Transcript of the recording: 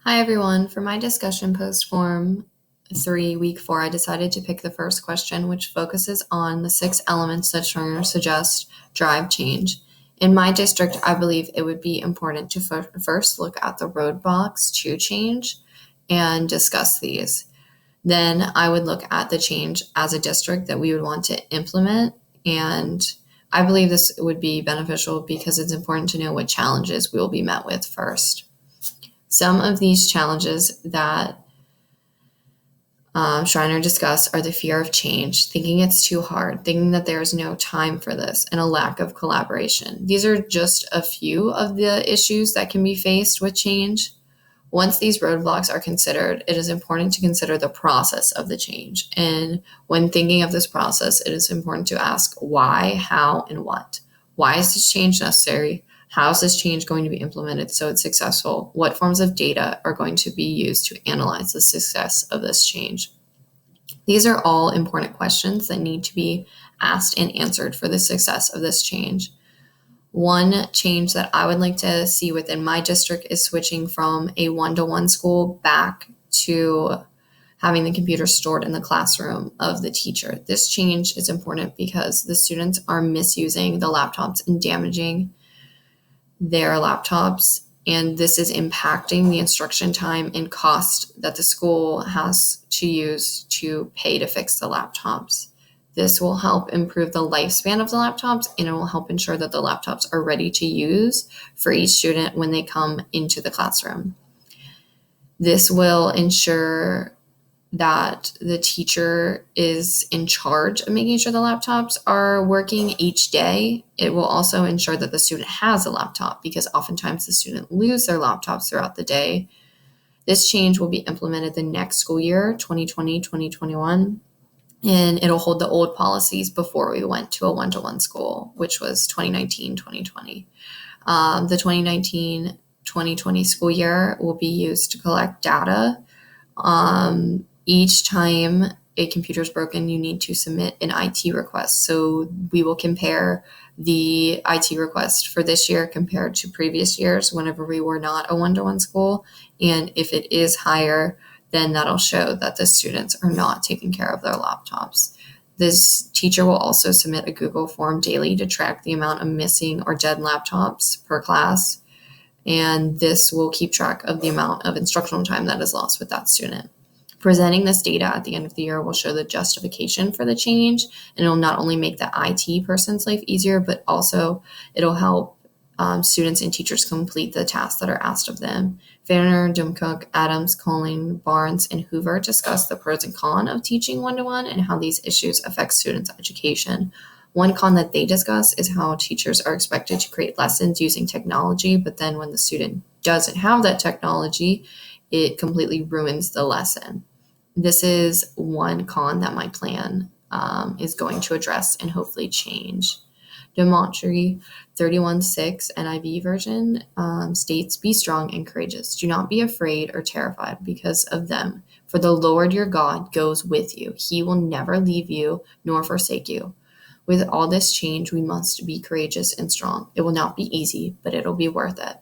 Hi everyone. For my discussion post form 3, week 4, I decided to pick the first question, which focuses on the 6 elements that Turner suggests drive change. In my district, I believe it would be important to first look at the roadblocks to change and discuss these. Then I would look at the change as a district that we would want to implement. And I believe this would be beneficial because it's important to know what challenges we will be met with first. Some of these challenges that Schreiner discussed are the fear of change, thinking it's too hard, thinking that there is no time for this, and a lack of collaboration. These are just a few of the issues that can be faced with change. Once these roadblocks are considered, it is important to consider the process of the change. And when thinking of this process, it is important to ask why, how, and what. Why is this change necessary? How is this change going to be implemented so it's successful? What forms of data are going to be used to analyze the success of this change? These are all important questions that need to be asked and answered for the success of this change. One change that I would like to see within my district is switching from a one-to-one school back to having the computer stored in the classroom of the teacher. This change is important because the students are misusing the laptops and damaging their laptops, and this is impacting the instruction time and cost that the school has to use to pay to fix the laptops. This will help improve the lifespan of the laptops, and it will help ensure that the laptops are ready to use for each student when they come into the classroom. This will ensure that the teacher is in charge of making sure the laptops are working each day. It will also ensure that the student has a laptop because oftentimes the student lose their laptops throughout the day. This change will be implemented the next school year, 2020-2021, and it'll hold the old policies before we went to a one-to-one school, which was 2019-2020. The 2019-2020 school year will be used to collect data. Each time a computer is broken, you need to submit an IT request. So we will compare the IT request for this year compared to previous years whenever we were not a one-to-one school. And if it is higher, then that'll show that the students are not taking care of their laptops. This teacher will also submit a Google form daily to track the amount of missing or dead laptops per class. And this will keep track of the amount of instructional time that is lost with that student. Presenting this data at the end of the year will show the justification for the change, and it will not only make the IT person's life easier, but also it'll help students and teachers complete the tasks that are asked of them. Fanner, Dumcook, Adams, Colling, Barnes, and Hoover discuss the pros and cons of teaching one-to-one and how these issues affect students' education. One con that they discuss is how teachers are expected to create lessons using technology, but then when the student doesn't have that technology, it completely ruins the lesson. This is one con that my plan is going to address and hopefully change. Demontry 31:6 NIV version states, "Be strong and courageous. Do not be afraid or terrified because of them, for the Lord your God goes with you. He will never leave you nor forsake you." With all this change, we must be courageous and strong. It will not be easy, but it'll be worth it.